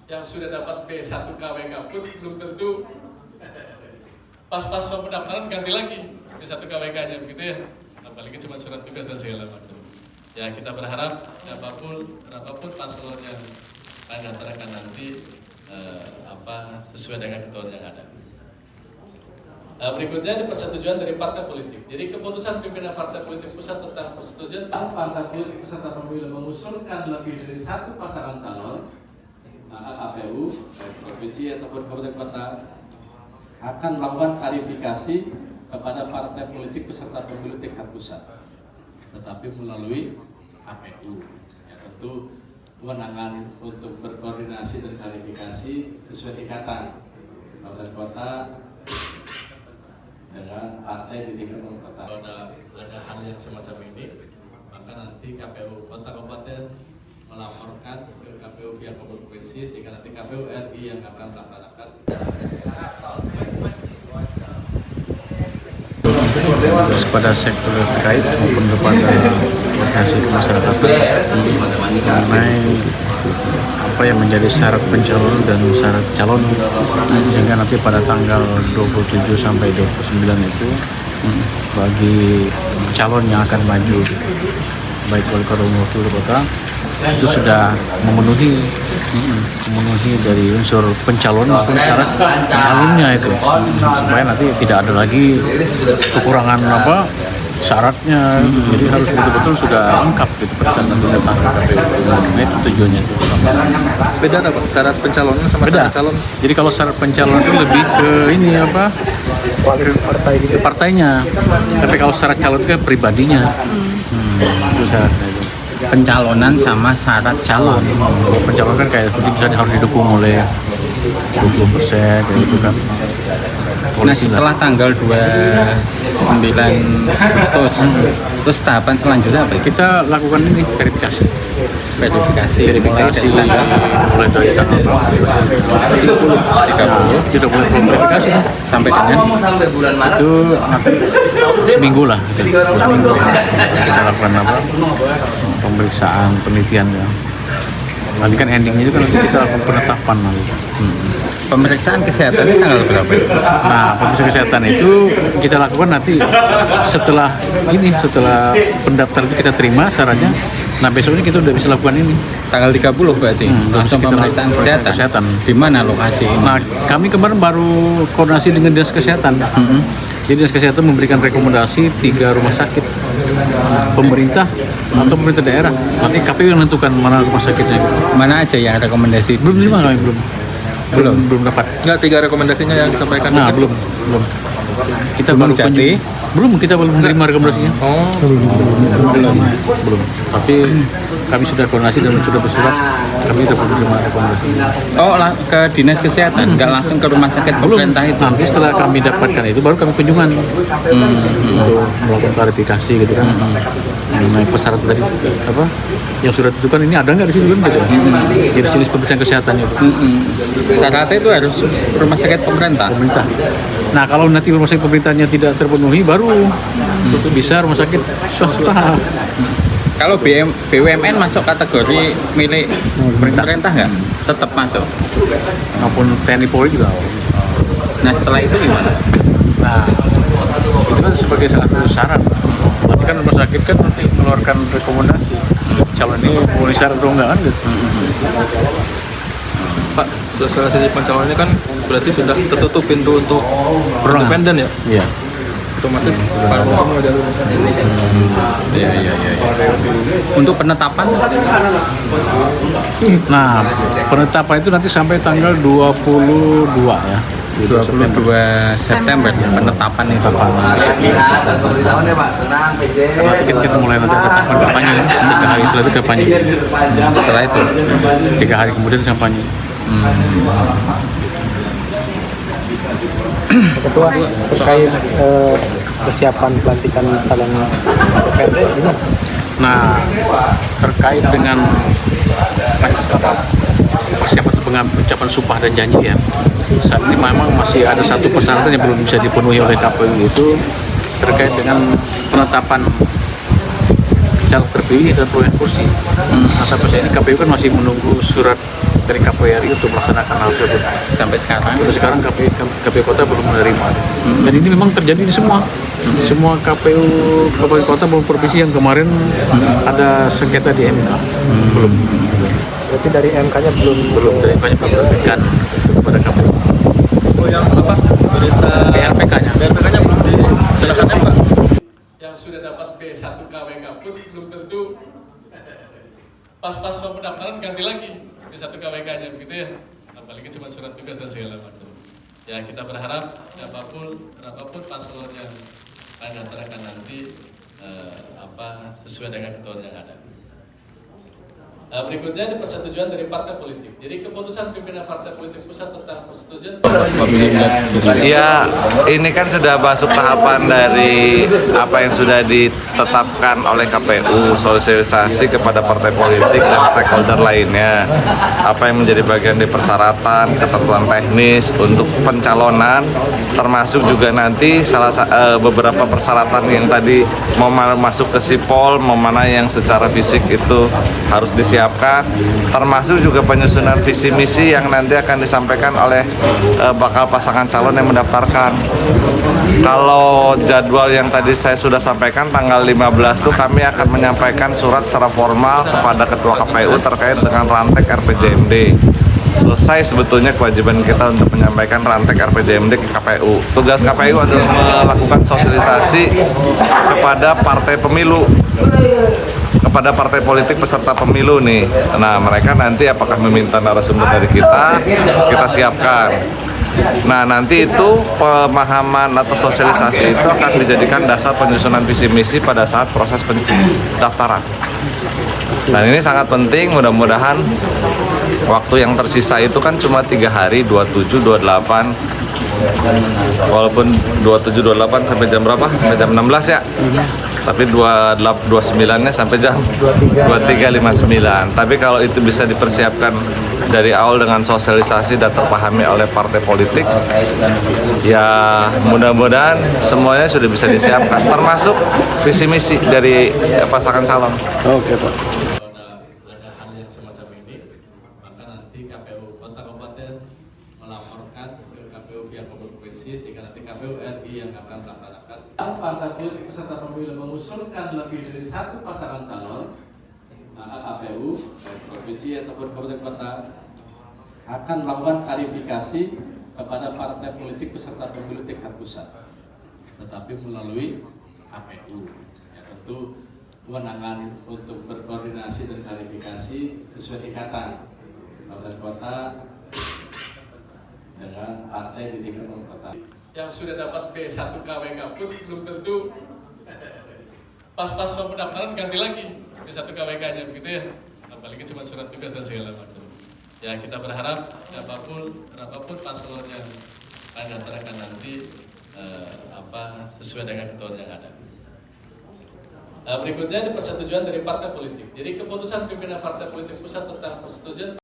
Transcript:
yang sudah dapat B1 KWK pun belum tentu pas-pas pendaftaran ganti lagi B1 KWK-nya begitu ya. Apalagi cuma surat tugas dan segala macam. Ya kita berharap berapapun paslon yang akan datangkan nanti sesuai dengan ketentuan yang ada. Berikutnya ada persetujuan dari partai politik. Jadi keputusan pimpinan partai politik pusat tentang persetujuan partai politik peserta pemilu mengusulkan lebih dari satu pasangan calon, maka KPU baik provinsi ataupun kabupaten kota akan melakukan klarifikasi kepada partai politik peserta pemilu tingkat pusat, tetapi melalui KPU. Ya, tentu kewenangan untuk berkoordinasi dan klarifikasi sesuai ikatan kabupaten kota dengan partai di tingkat kota. Kalau ada hal yang semacam ini, maka nanti KPU kota kabupaten melaporkan ke KPU pihak provinsi, sehingga nanti KPU RI yang akan melaksanakan. Kepada sektor terkait maupun kepada organisasi masyarakat mengenai apa yang menjadi syarat pencalonan dan syarat calon, sehingga nanti pada tanggal 27 sampai 29 itu bagi calon yang akan maju baik wali kota maupun wakil kota itu sudah memenuhi dari unsur pencalon maupun syarat calonnya itu, supaya nanti tidak ada lagi kekurangan syaratnya. Jadi harus betul-betul sudah lengkap gitu pada saat nanti datang ke KPU. Nah itu tujuannya itu. Beda apa Pak? Syarat pencalonan sama Beda. syarat calon? Jadi kalau syarat pencalonan itu lebih ke ini partai gitu. Partainya. Tapi kalau syarat calon itu pribadinya. Itu syaratnya itu. Pencalonan sama syarat calon. Pencalonan kan kayak seperti misalnya harus didukung oleh 20% kayak gitu kan. Nah setelah tanggal 29 Agustus, terus tahapan selanjutnya apa? Kita lakukan ini verifikasi Verifikasi mulai dari tanggal 30 verifikasi sampai dengan itu nanti seminggu lah kita lakukan pemeriksaan penelitian ya. Nanti kan endingnya itu kan nanti kita lakukan penetapan nanti. Pemeriksaan kesehatannya tanggal berapa? Nah, pemeriksaan kesehatan itu kita lakukan nanti setelah pendaftaran itu kita terima syaratnya. Nah besoknya kita udah bisa lakukan ini. Tanggal 30 berarti langsung pemeriksaan kesehatan. Di mana lokasi ini? Nah kami kemarin baru koordinasi dengan Dinas Kesehatan. Jadi Dinas Kesehatan memberikan rekomendasi 3 rumah sakit pemerintah atau pemerintah daerah. Nanti KPU yang menentukan mana rumah sakitnya. Mana aja yang rekomendasi? Belum terima kami belum dapat. Enggak, 3 rekomendasinya yang disampaikan. Nah belum. Kita baru Jati. Kita belum menerima rekomendasinya. Belum. Tapi kami sudah koordinasi dan sudah bersurat. Kami sudah menerima rekomendasi. Oh, ke Dinas Kesehatan, nggak langsung ke rumah sakit pemerintah itu? Nanti setelah kami dapatkan itu baru kami kunjungan untuk melakukan klarifikasi gitu kan. Mengenai persyaratan tadi yang sudah ditentukan ini ada nggak di situ kan gitu. Jadi jenis pemeriksaan kesehatannya itu. Syaratnya itu harus rumah sakit pemerintah. Nah kalau nanti rumah sakit pemerintahnya tidak terpenuhi baru bisa rumah sakit swasta. Kalau BUMN masuk kategori milik pemerintah nggak? Tetap masuk. Maupun TNI Polri juga. Nah setelah itu gimana? Nah itu kan sebagai salah satu syarat. Tapi kan rumah sakit kan nanti mengeluarkan rekomendasi calon ini memenuhi syarat atau enggak kan gitu. Pak, sosialisasi pencalonannya kan berarti sudah tertutup pintu untuk independen ya? Iya. Otomatis parpol semua jalur. Iya. Untuk penetapan? Nah, penetapan itu nanti sampai tanggal 22 ya. 22 September penetapan itu. Nanti kita mulai nanti ada tahapan kampanye ya. 3 hari setelah itu kampanye. Setelah itu 3 hari kemudian kampanye. Ketua terkait kesiapan pelantikan calon DPRD gimana? Nah, terkait dengan persiapan pengucapan sumpah dan janji ya, saat ini memang masih ada satu persyaratan yang belum bisa dipenuhi oleh KPU, itu terkait dengan penetapan caleg terpilih dan perolehan kursi. Nah, sampai saat ini KPU kan masih menunggu surat dari KPRI untuk melaksanakan hal tersebut. Sampai sekarang. Sampai sekarang KPU Kota belum menerima. Dan ini memang terjadi di semua KPU Kabupaten Kota maupun provinsi yang kemarin ada sengketa di MK. Belum. Berarti dari MK-nya belum Dari banyak memberikan kepada KPU. Oh yang apa? Berita PRPK-nya. PRPK-nya belum diserahkan ya Pak? Yang sudah dapat B1 KWK pun belum tentu pas-pas pendaftaran ganti lagi B1 KWK-nya begitu ya. Apalagi cuma surat tugas dan segala macam. Ya kita berharap berapapun paslon yang akan daftarkan nanti sesuai dengan ketentuan yang ada. Berikutnya ada persetujuan dari partai politik. Jadi keputusan pimpinan partai politik pusat tentang persetujuan. Ya, ini kan sudah masuk tahapan dari apa yang sudah ditetapkan oleh KPU, sosialisasi kepada partai politik dan stakeholder lainnya. Apa yang menjadi bagian dari persyaratan, ketentuan teknis untuk pencalonan, termasuk juga nanti beberapa persyaratan yang tadi mau masuk ke sipol, mau mana yang secara fisik itu harus disiapkan, termasuk juga penyusunan visi misi yang nanti akan disampaikan oleh bakal pasangan calon yang mendaftarkan. Kalau jadwal yang tadi saya sudah sampaikan tanggal 15 itu kami akan menyampaikan surat secara formal kepada Ketua KPU terkait dengan rantek RPJMD. Selesai sebetulnya kewajiban kita untuk menyampaikan rantek RPJMD ke KPU. Tugas KPU adalah melakukan sosialisasi kepada partai pemilu, kepada partai politik peserta pemilu nih. Nah, mereka nanti apakah meminta narasumber dari kita siapkan. Nah, nanti itu pemahaman atau sosialisasi itu akan dijadikan dasar penyusunan visi misi pada saat proses pendaftaran. Dan ini sangat penting, mudah-mudahan waktu yang tersisa itu kan cuma 3 hari, 27, 28. Walaupun 27, 28 sampai jam berapa? Sampai jam 16 ya. Tapi 29-nya sampai jam 23.59. Tapi kalau itu bisa dipersiapkan dari awal dengan sosialisasi dan terpahami oleh partai politik, ya mudah-mudahan semuanya sudah bisa disiapkan, termasuk visi misi dari pasangan calon. Oke, Pak. Ada hal yang semacam ini, maka nanti KPU Kota Kabupaten melaporkan ke KPU pihak provinsi sehingga nanti KPU RI yang akan melaksanakan. Partai politik peserta pemilu mengusulkan lebih dari satu pasangan calon, maka KPU baik provinsi ataupun kabupaten kota akan melakukan klarifikasi kepada partai politik peserta pemilu tingkat pusat, tetapi melalui KPU. Ya, tentu kewenangan untuk berkoordinasi dan klarifikasi sesuai ikatan kabupaten kota dengan partai di tingkat kota. Yang sudah dapat B1 KWK pun belum tentu pas-pas pendaftaran ganti lagi B1 KWK-nya begitu ya. Apalagi cuma surat tugas dan segala macam. Ya kita berharap berapapun paslon yang akan daftarkan nanti sesuai dengan ketentuan yang ada. Berikutnya ada persetujuan dari partai politik. Jadi keputusan pimpinan partai politik pusat tentang persetujuan